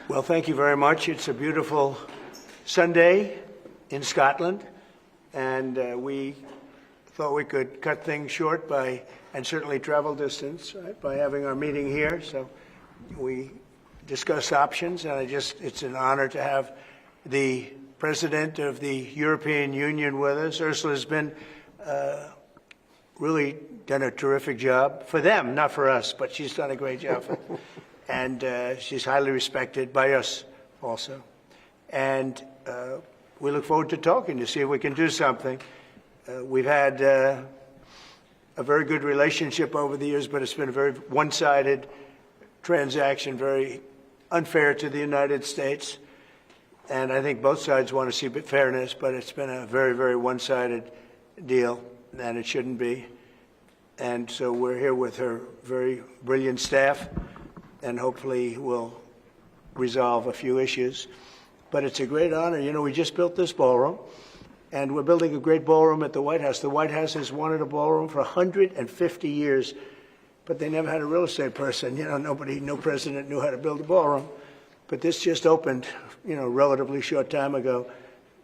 Well, thank you very much. It's a beautiful Sunday in Scotland, and we thought we could cut things short and certainly travel distance, right, by having our meeting here. So we discuss options, and it's an honor to have the President of the European Union with us. Ursula has been really done a terrific job for them, not for us, but she's done a great job for them. And she's highly respected by us also. And we look forward to talking to see if we can do something. We've had a very good relationship over the years, but it's been a very one-sided transaction, very unfair to the United States. And I think both sides want to see fairness, but it's been a very, very one-sided deal, and it shouldn't be. And so we're here with her very brilliant staff, and hopefully we'll resolve a few issues. But it's a great honor. You know, we just built this ballroom, and we're building a great ballroom at the White House. The White House has wanted a ballroom for 150 years, but they never had a real estate person. You know, no president knew how to build a ballroom. But this just opened, you know, a relatively short time ago,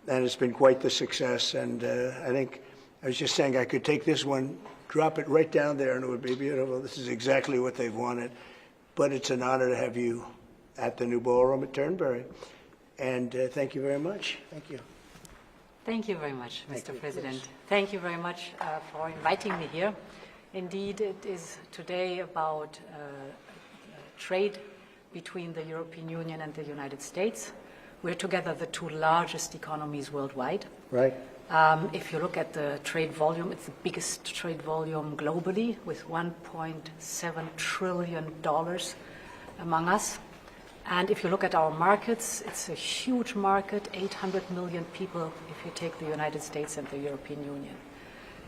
and it's been quite the success. And I think I was just saying I could take this one, drop it right down there, and it would be beautiful. This is exactly what they've wanted. But it's an honor to have you at the new ballroom at Turnberry. And thank you very much. Thank you. Thank you very much, Mr. President. Thank you very much for inviting me here. Indeed, it is today about trade between the European Union and the United States. We're together the two largest economies worldwide. Right. If you look at the trade volume, it's the biggest trade volume globally, with $1.7 trillion among us. And if you look at our markets, it's a huge market, 800 million people if you take the United States and the European Union.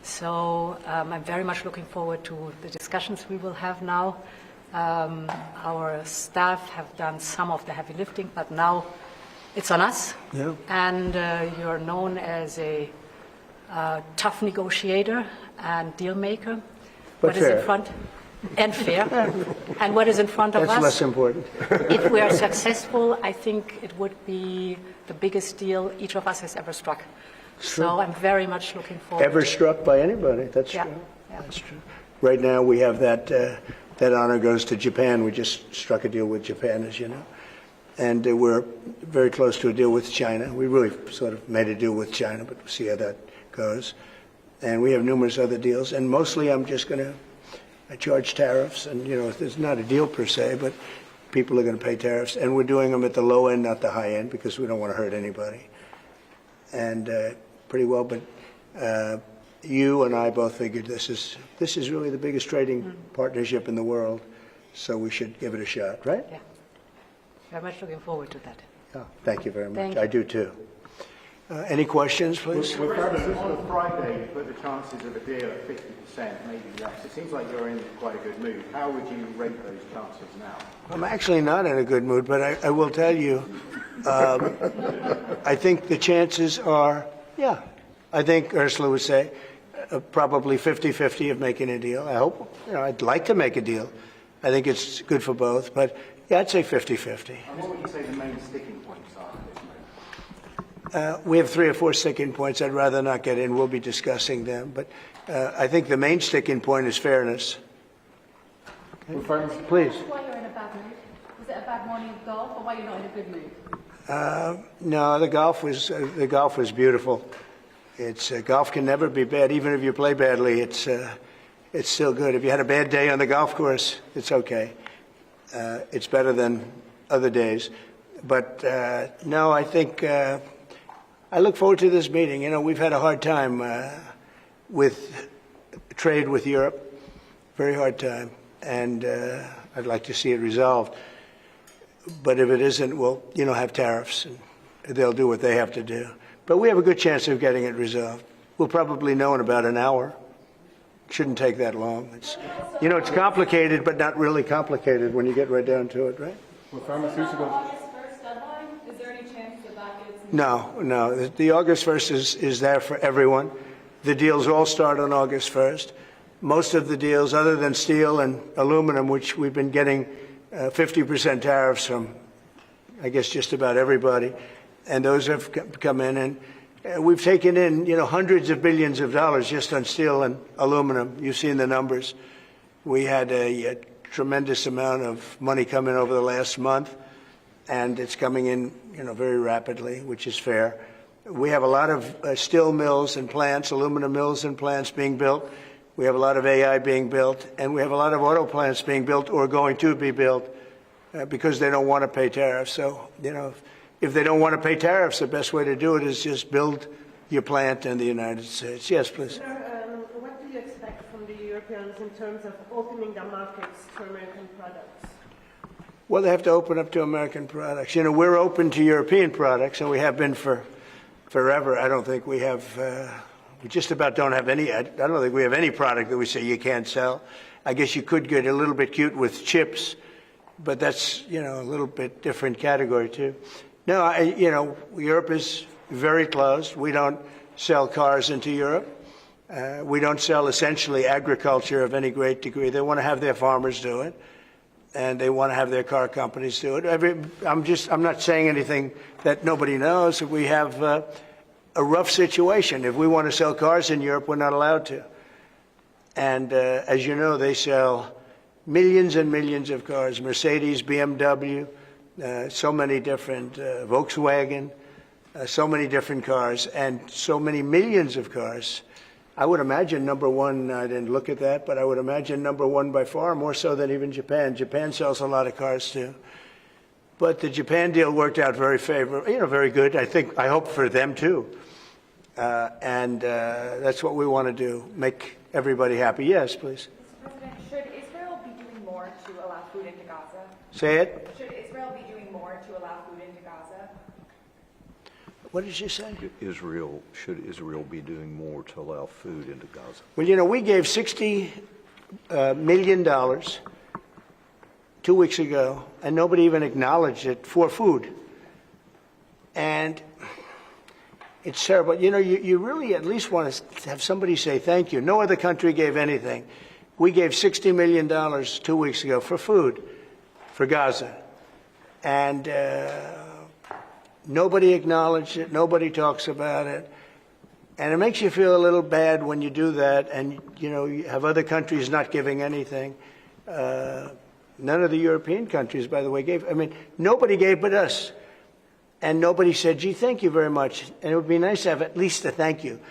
So I'm very much looking forward to the discussions we will have now. Our staff have done some of the heavy lifting, but now it's on us. Yeah. And you're known as a tough negotiator and deal maker. But what fair. Is in front and fair. And what is in front of us? That's less important. If we are successful, I think it would be the biggest deal each of us has ever struck. So I'm very much looking forward. Ever struck by anybody? That's true. Yeah. That's true. Right now we have that honor goes to Japan. We just struck a deal with Japan, as you know. And we're very close to a deal with China. We really sort of made a deal with China, but we'll see how that goes. And we have numerous other deals. And mostly I'm just going to charge tariffs. And, you know, there's not a deal per se, but people are going to pay tariffs. And we're doing them at the low end, not the high end, because we don't want to hurt anybody. And pretty well, but you and I both figured this is really the biggest trading partnership in the world, so we should give it a shot, right? Yeah. Very much looking forward to that. Oh, thank you very much. Thank you. I do too. Any questions, please? On Friday, you put the chances of a deal at 50%, maybe less. It seems like you're in quite a good mood. How would you rate those chances now? I'm actually not in a good mood, but I will tell you, I think the chances are, yeah, I think Ursula would say, probably 50-50 of making a deal. I hope, you know, I'd like to make a deal. I think it's good for both, but yeah, I'd say 50-50. And what would you say the main sticking points are at this moment? We have 3 or 4 sticking points. I'd rather not get in. We'll be discussing them. But I think the main sticking point is fairness. Okay. Please. Why you're in a bad mood? Was it a bad morning of golf, or why you're not in a good mood? No, the golf was beautiful. Golf can never be bad, even if you play badly. It's still good. If you had a bad day on the golf course, it's okay. It's better than other days. But no, I think I look forward to this meeting. You know, we've had a hard time with trade with Europe, very hard time, and I'd like to see it resolved. But if it isn't, we'll, you know, have tariffs, and they'll do what they have to do. But we have a good chance of getting it resolved. We'll probably know in about an hour. Shouldn't take that long. You know, it's complicated, but not really complicated when you get right down to it, right? Well, Pharmaceuticals. August 1st deadline? Is there any chance that gets... No. The August 1st is there for everyone. The deals all start on August 1st. Most of the deals, other than steel and aluminum, which we've been getting 50% tariffs from I guess just about everybody, and those have come in, and we've taken in, hundreds of billions of dollars just on steel and aluminum. You've seen the numbers. We had a tremendous amount of money come in over the last month, and it's coming in, very rapidly, which is fair. We have a lot of steel mills and plants, aluminum mills and plants being built. We have a lot of AI being built, and we have a lot of auto plants being built or going to be built because they don't want to pay tariffs. So, if they don't want to pay tariffs, the best way to do it is just build your plant in the United States. Yes, please. Sir, what do you expect from the Europeans in terms of opening their markets to American products? Well, they have to open up to American products. We're open to European products, and we have been for forever. I don't think we have, we just about don't have any, I don't think we have any product that we say you can't sell. I guess you could get a little bit cute with chips, but that's, a little bit different category too. No, Europe is very closed. We don't sell cars into Europe. We don't sell essentially agriculture of any great degree. They want to have their farmers do it, and they want to have their car companies do it. I'm not saying anything that nobody knows. We have a rough situation. If we want to sell cars in Europe, we're not allowed to. And as you know, they sell millions and millions of cars, Mercedes, BMW, so many different, Volkswagen, so many different cars, and so many millions of cars. I would imagine number one, I didn't look at that, but I would imagine number one by far, more so than even Japan. Japan sells a lot of cars too. But the Japan deal worked out very favorable, very good. I hope for them too. And that's what we want to do, make everybody happy. Yes, please. Mr. President, should Israel be doing more to allow food into Gaza? Say it. Should Israel be doing more to allow food into Gaza? What did you say? Should Israel be doing more to allow food into Gaza? Well, we gave $60 million 2 weeks ago, and nobody even acknowledged it for food. And it's terrible. You really at least want to have somebody say thank you. No other country gave anything. We gave $60 million 2 weeks ago for food for Gaza. And nobody acknowledged it. Nobody talks about it. And it makes you feel a little bad when you do that and, you have other countries not giving anything. None of the European countries, by the way, gave. Nobody gave but us. And nobody said, gee, thank you very much. And it would be nice to have at least a thank you.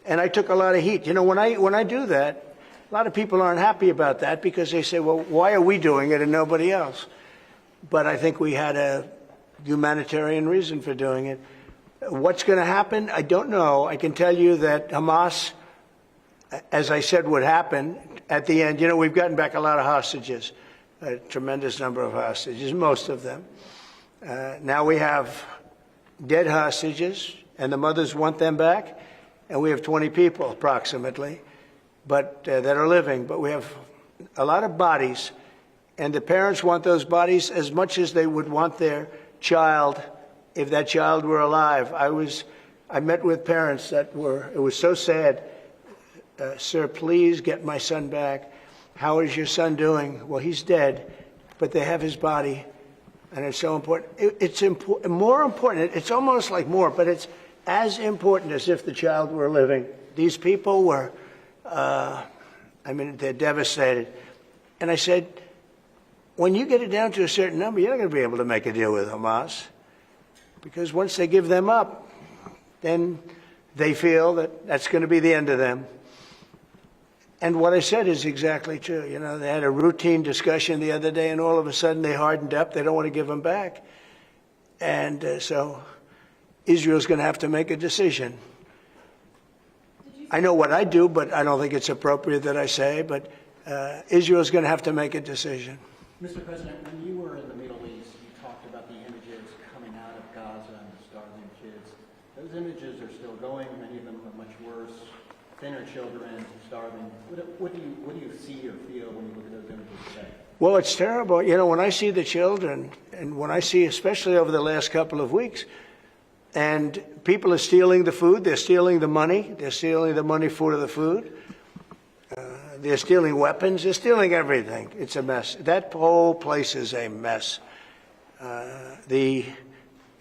And I took a lot of heat. When I do that, a lot of people aren't happy about that because they say, well, why are we doing it and nobody else? But I think we had a humanitarian reason for doing it. What's going to happen? I don't know. I can tell you that Hamas, as I said would happen, at the end, we've gotten back a lot of hostages, a tremendous number of hostages, most of them. Now we have dead hostages, and the mothers want them back, and we have 20 people approximately, but that are living. But we have a lot of bodies, and the parents want those bodies as much as they would want their child if that child were alive. I met with parents it was so sad. Sir, please get my son back. How is your son doing? Well, he's dead, but they have his body. And it's so important. It's more important. It's almost like more, but it's as important as if the child were living. These people were, they're devastated. And I said, when you get it down to a certain number, you're not going to be able to make a deal with Hamas. Because once they give them up, then they feel that that's going to be the end of them. And what I said is exactly true. They had a routine discussion the other day, and all of a sudden they hardened up. They don't want to give them back. And so Israel's going to have to make a decision. I know what I do, but I don't think it's appropriate that I say, but Israel's going to have to make a decision. Mr. President, when you were in the Middle East, you talked about the images coming out of Gaza and the starving kids. Those images are still going. Many of them are much worse. Thinner children, starving. What do you see or feel when you look at those images today? Well, it's terrible. When I see the children, and when I see, especially over the last couple of weeks, and people are stealing the food, they're stealing the money for the food, they're stealing weapons, they're stealing everything. It's a mess. That whole place is a mess. the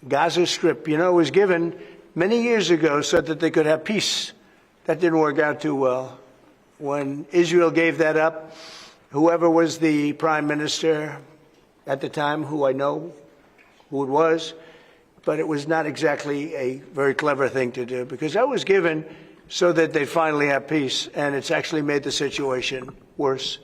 Gaza Strip, was given many years ago so that they could have peace. That didn't work out too well. When Israel gave that up, whoever was the prime minister at the time, who I know who it was, but it was not exactly a very clever thing to do, because that was given so that they finally have peace, and it's actually made the situation worse.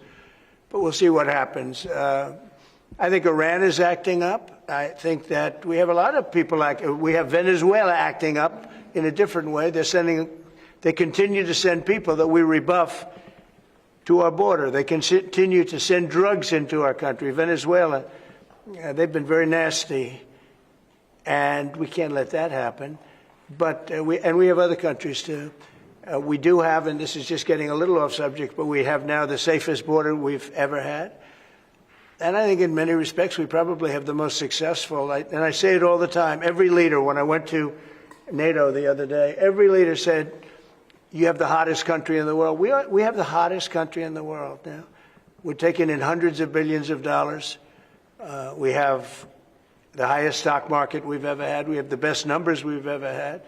But we'll see what happens. I think Iran is acting up. I think that we have a lot of people we have Venezuela acting up in a different way. They continue to send people that we rebuff to our border. They continue to send drugs into our country. Venezuela, they've been very nasty, and we can't let that happen. But we have other countries too. We do have, and this is just getting a little off subject, but we have now the safest border we've ever had. And I think in many respects we probably have the most successful, and I say it all the time, every leader, when I went to NATO the other day, every leader said, you have the hottest country in the world. We have the hottest country in the world now. We're taking in hundreds of billions of dollars. We have the highest stock market we've ever had. We have the best numbers we've ever had.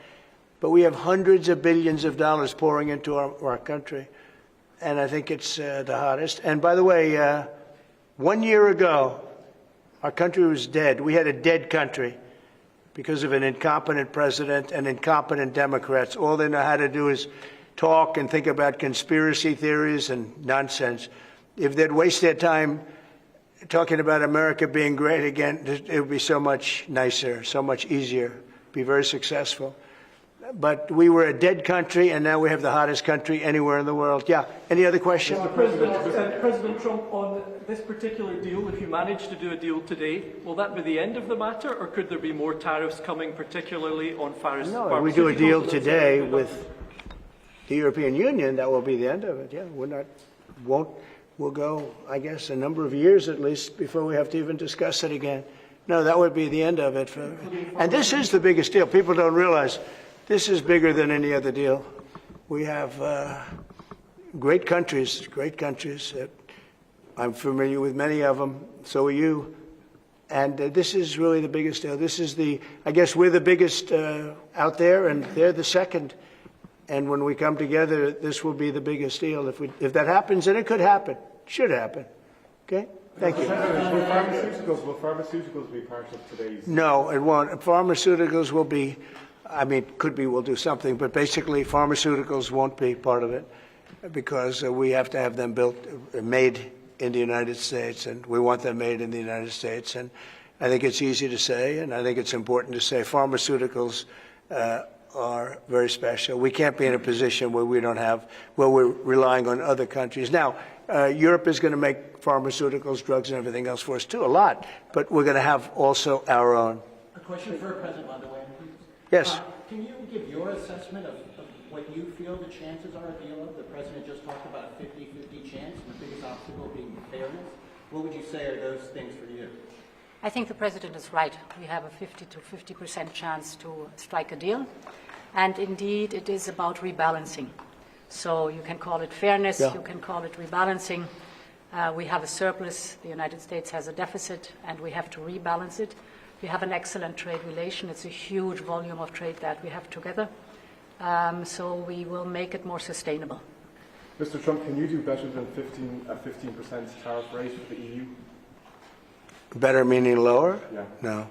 But we have hundreds of billions of dollars pouring into our country. And I think it's the hottest. And by the way, 1 year ago, our country was dead. We had a dead country because of an incompetent president and incompetent Democrats. All they know how to do is talk and think about conspiracy theories and nonsense. If they'd waste their time talking about America being great again, it would be so much nicer, so much easier, be very successful. But we were a dead country, and now we have the hottest country anywhere in the world. Yeah, any other questions? President Trump, on this particular deal, if you manage to do a deal today, will that be the end of the matter, or could there be more tariffs coming, particularly on pharmaceuticals? No, if we do a deal today with the European Union, that will be the end of it. Yeah, we'll go, I guess, a number of years at least before we have to even discuss it again. No, that would be the end of it. And this is the biggest deal. People don't realize this is bigger than any other deal. We have great countries. I'm familiar with many of them. So are you. And this is really the biggest deal. This is I guess we're the biggest out there, and they're the second. And when we come together, this will be the biggest deal. If that happens, and it could happen, should happen. Okay? Thank you. Will pharmaceuticals be part of today's? No, it won't. Pharmaceuticals will be, could be, we'll do something, but basically pharmaceuticals won't be part of it because we have to have them made in the United States, and we want them made in the United States. And I think it's easy to say, and I think it's important to say pharmaceuticals are very special. We can't be in a position where we're relying on other countries. Now, Europe is going to make pharmaceuticals, drugs, and everything else for us too, a lot, but we're going to have also our own. A question for President von der Leyen, please. Yes. Can you give your assessment of what you feel the chances are of the deal? The President just talked about a 50-50 chance, and the biggest obstacle being fairness. What would you say are those things for you? I think the President is right. We have a 50 to 50% chance to strike a deal. And indeed, it is about rebalancing. So you can call it fairness, you can call it rebalancing. We have a surplus, the United States has a deficit, and we have to rebalance it. We have an excellent trade relation. It's a huge volume of trade that we have together. So we will make it more sustainable. Mr. Trump, can you do better than a 15% tariff rate for the EU? Better meaning lower? Yeah. No.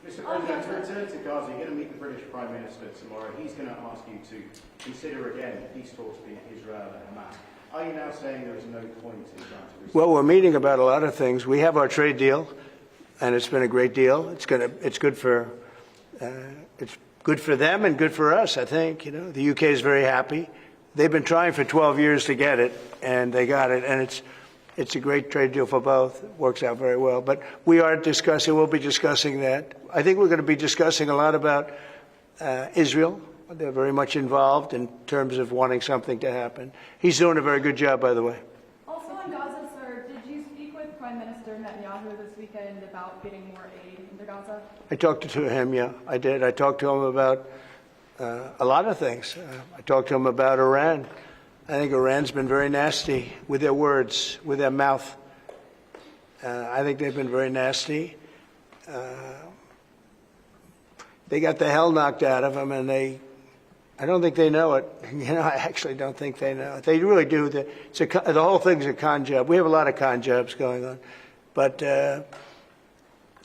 Mr. President, to return to Gaza, you're going to meet the British Prime Minister tomorrow. He's going to ask you to consider again peace talks between Israel and Hamas. Are you now saying there is no point in trying to... Well, we're meeting about a lot of things. We have our trade deal, and it's been a great deal. It's good for them and good for us, I think. The UK is very happy. They've been trying for 12 years to get it, and they got it, and it's a great trade deal for both. It works out very well. But we'll be discussing that. I think we're going to be discussing a lot about Israel. They're very much involved in terms of wanting something to happen. He's doing a very good job, by the way. Also on Gaza, sir, did you speak with Prime Minister Netanyahu this weekend about getting more aid into Gaza? I talked to him, yeah, I did. I talked to him about a lot of things. I talked to him about Iran. I think Iran's been very nasty with their words, with their mouth. I think they've been very nasty. they got the hell knocked out of them, and I don't think they know it. I actually don't think they know it. They really do. The whole thing's a con job. We have a lot of con jobs going on. But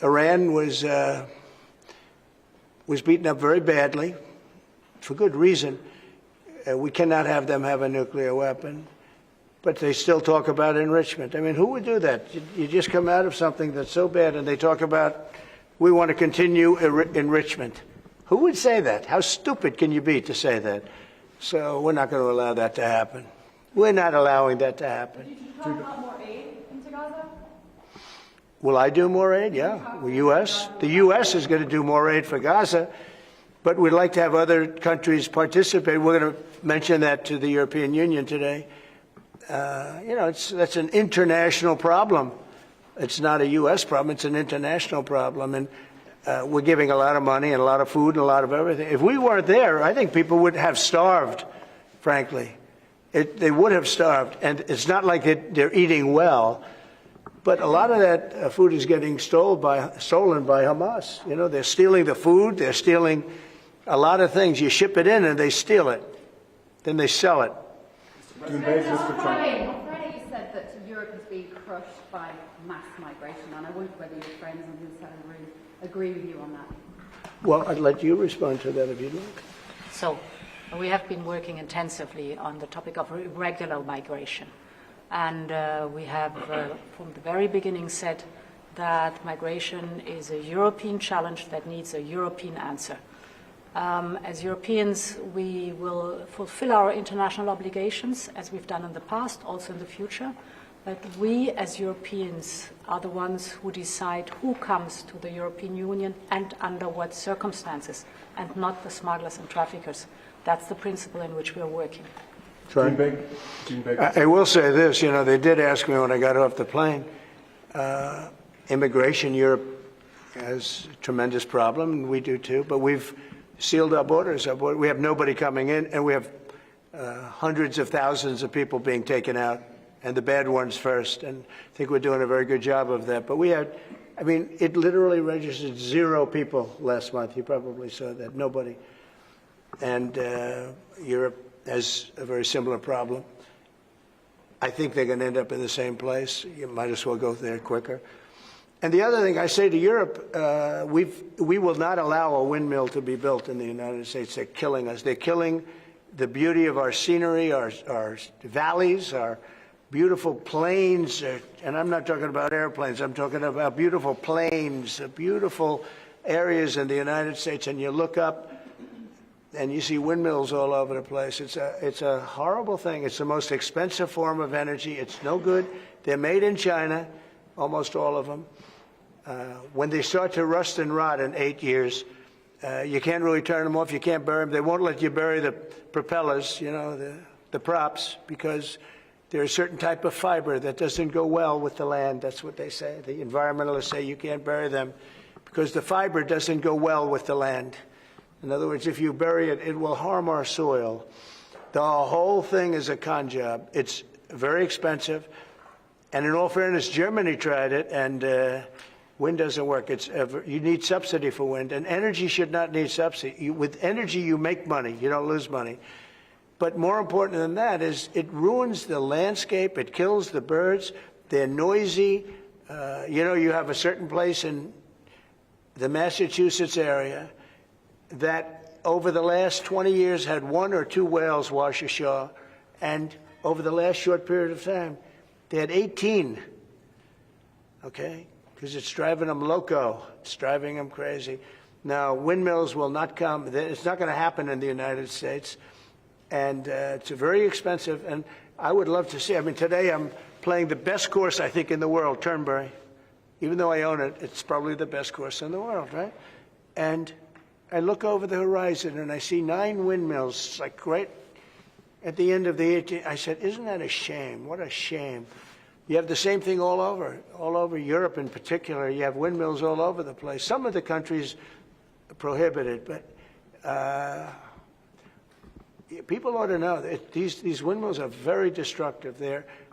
Iran was beaten up very badly, for good reason. We cannot have them have a nuclear weapon. But they still talk about enrichment. I mean, who would do that? You just come out of something that's so bad, and they talk about, we want to continue enrichment. Who would say that? How stupid can you be to say that? So we're not going to allow that to happen. We're not allowing that to happen. Did you talk about more aid into Gaza? Will I do more aid? Yeah. The U.S. is going to do more aid for Gaza, but we'd like to have other countries participate. We're going to mention that to the European Union today. That's an international problem. It's not a U.S. problem. It's an international problem. And we're giving a lot of money and a lot of food and a lot of everything. If we weren't there, I think people would have starved, frankly. They would have starved. And it's not like they're eating well. But a lot of that food is getting stolen by Hamas. They're stealing the food. They're stealing a lot of things. You ship it in and they steal it. Then they sell it. On Friday you said that Europe is being crushed by mass migration, and I wonder whether your friends on this side of the room agree with you on that. Well, I'd let you respond to that if you'd like. So we have been working intensively on the topic of irregular migration. And we have, from the very beginning, said that migration is a European challenge that needs a European answer. As Europeans, we will fulfill our international obligations, as we've done in the past, also in the future. But we, as Europeans, are the ones who decide who comes to the European Union and under what circumstances, and not the smugglers and traffickers. That's the principle in which we are working. Jean Big. I will say this, they did ask me when I got off the plane, immigration, Europe has a tremendous problem, and we do too, but we've sealed our borders. We have nobody coming in, and we have hundreds of thousands of people being taken out, and the bad ones first, and I think we're doing a very good job of that. But it literally registered 0 people last month. You probably saw that, nobody. And Europe has a very similar problem. I think they're going to end up in the same place. You might as well go there quicker. And the other thing I say to Europe, we will not allow a windmill to be built in the United States. They're killing us. They're killing the beauty of our scenery, our valleys, our beautiful plains. And I'm not talking about airplanes. I'm talking about beautiful plains, beautiful areas in the United States. And you look up, and you see windmills all over the place. It's a horrible thing. It's the most expensive form of energy. It's no good. They're made in China, almost all of them. When they start to rust and rot in 8 years, you can't really turn them off. You can't bury them. They won't let you bury the propellers, the props, because there's a certain type of fiber that doesn't go well with the land. That's what they say. The environmentalists say you can't bury them because the fiber doesn't go well with the land. In other words, if you bury it, it will harm our soil. The whole thing is a con job. It's very expensive. And in all fairness, Germany tried it, and wind doesn't work. You need subsidy for wind, and energy should not need subsidy. With energy, you make money. You don't lose money. But more important than that is it ruins the landscape. It kills the birds. They're noisy. You have a certain place in the Massachusetts area that over the last 20 years had 1 or 2 whales wash ashore, and over the last short period of time, they had 18, okay? Because it's driving them loco. It's driving them crazy. Now, windmills will not come. It's not going to happen in the United States, and it's very expensive, and I would love to see. Today I'm playing the best course, I think, in the world, Turnberry. Even though I own it, it's probably the best course in the world, right? And I look over the horizon and I see 9 windmills. It's like right at the end of the 18th. I said, isn't that a shame? What a shame. You have the same thing all over Europe in particular. You have windmills all over the place. Some of the countries prohibit it, but people ought to know that these windmills are very destructive.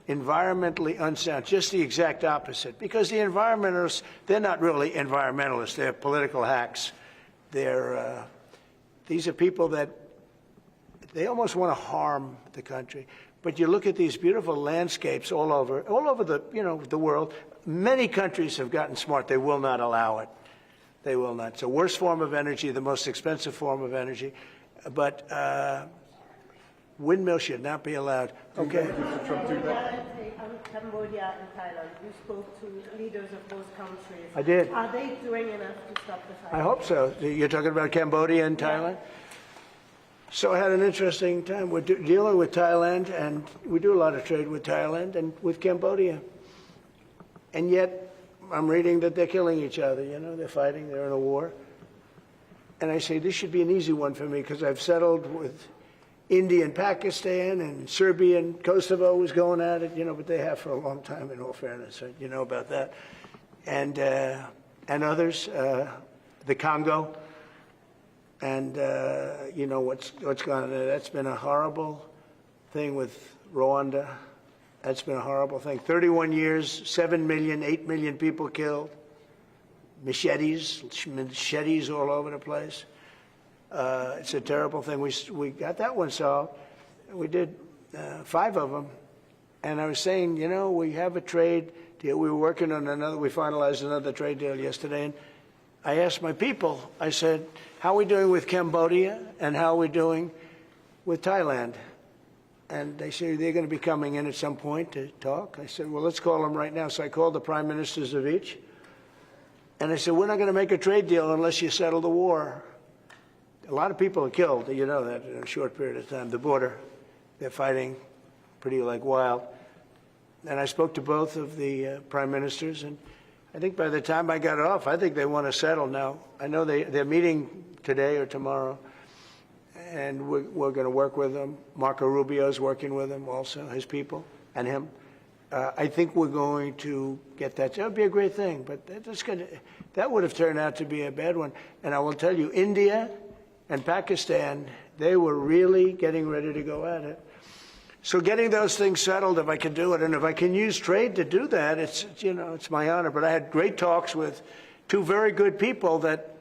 environmentally unsound, just the exact opposite. Because the environmentalists, they're not really environmentalists, they're political hacks. These are people that, they almost want to harm the country. But you look at these beautiful landscapes all over the world. Many countries have gotten smart. They will not allow it. They will not. It's the worst form of energy, the most expensive form of energy. But windmills should not be allowed. Okay. Cambodia and Thailand. You spoke to leaders of both countries. I did. Are they doing enough to stop the fight? I hope so. You're talking about Cambodia and Thailand? So I had an interesting time. We're dealing with Thailand, and we do a lot of trade with Thailand and with Cambodia. And yet, I'm reading that they're killing each other, they're fighting, they're in a war. And I say, this should be an easy one for me, because I've settled with India and Pakistan, and Serbia and Kosovo was going at it, but they have for a long time, in all fairness, you know about that. And others, the Congo, and what's gone on there. That's been a horrible thing with Rwanda. That's been a horrible thing. 31 years, 7 million, 8 million people killed. Machetes all over the place. It's a terrible thing. We got that one solved. We did 5 of them. And I was saying, we have a trade deal. We were working on another. We finalized another trade deal yesterday. And I asked my people, I said, how are we doing with Cambodia and how are we doing with Thailand? And they said they're going to be coming in at some point to talk. I said, well, let's call them right now. So I called the prime ministers of each. And I said, we're not going to make a trade deal unless you settle the war. A lot of people are killed, that in a short period of time. The border, they're fighting pretty like wild. And I spoke to both of the prime ministers, and I think by the time I got off, I think they want to settle now. I know they're meeting today or tomorrow, and we're going to work with them. Marco Rubio's working with them also, his people, and him. I think we're going to get that. That would be a great thing, but that would have turned out to be a bad one. And I will tell you, India and Pakistan, they were really getting ready to go at it. So getting those things settled, if I can do it, and if I can use trade to do that, it's my honor. But I had great talks with 2 very good people that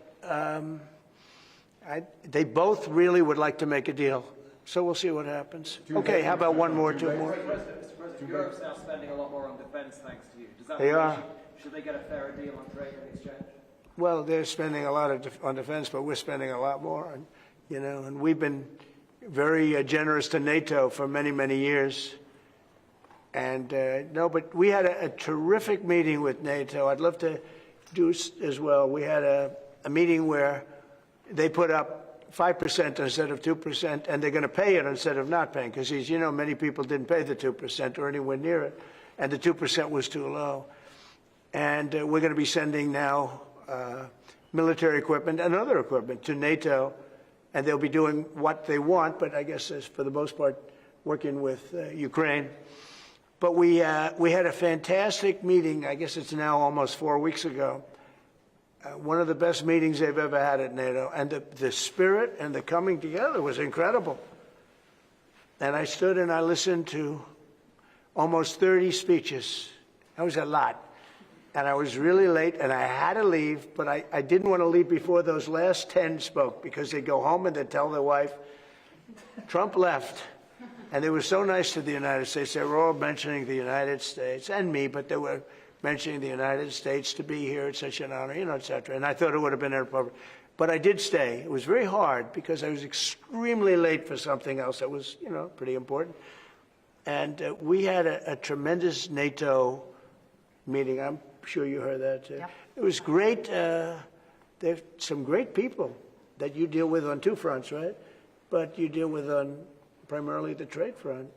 they both really would like to make a deal. So we'll see what happens. Okay, how about 1 more, 2 more? Mr. President, Europe's now spending a lot more on defence thanks to you. Does that They mean are. Should they get a fairer deal on trade and exchange? Well, they're spending a lot on defense, but we're spending a lot more. And we've been very generous to NATO for many, many years. And but we had a terrific meeting with NATO. I'd love to do as well. We had a meeting where they put up 5% instead of 2%, and they're going to pay it instead of not paying, because many people didn't pay the 2% or anywhere near it, and the 2% was too low. And we're going to be sending now military equipment and other equipment to NATO, and they'll be doing what they want, but I guess for the most part working with Ukraine. But we had a fantastic meeting. I guess it's now almost 4 weeks ago. One of the best meetings they've ever had at NATO, and the spirit and the coming together was incredible. And I stood and I listened to almost 30 speeches. That was a lot. And I was really late, and I had to leave, but I didn't want to leave before those last 10 spoke, because they go home and they tell their wife, Trump left. And they were so nice to the United States. They were all mentioning the United States, and me, but they were mentioning the United States to be here. It's such an honor, et cetera. And I thought it would have been inappropriate. But I did stay. It was very hard, because I was extremely late for something else that was, pretty important. And we had a tremendous NATO meeting. I'm sure you heard that too. Yep. It was great. There's some great people that you deal with on 2 fronts, right? But you deal with on primarily the trade front.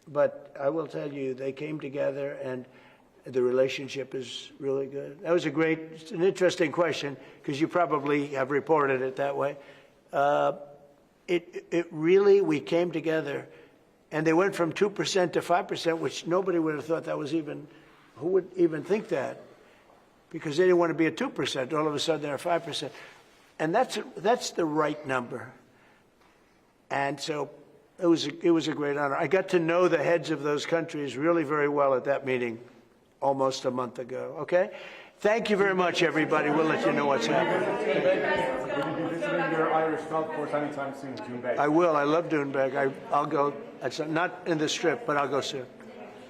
But I will tell you, they came together, and the relationship is really good. That was it's an interesting question, because you probably have reported it that way. It really, we came together, and they went from 2% to 5%, which nobody would have thought that was even, who would even think that? Because they didn't want to be at 2%. All of a sudden, they're 5%. And that's the right number. And so It was a great honor. I got to know the heads of those countries really very well at that meeting almost a month ago. Okay? Thank you very much, everybody. We'll let you know what's happening. Will you be visiting your Irish golf course anytime soon, Doonbeg? I will. I love Doonbeg. I'll go. It's not in the strip, but I'll go soon.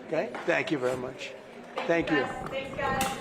Okay? Thank you very much. Thank you. Thanks, guys.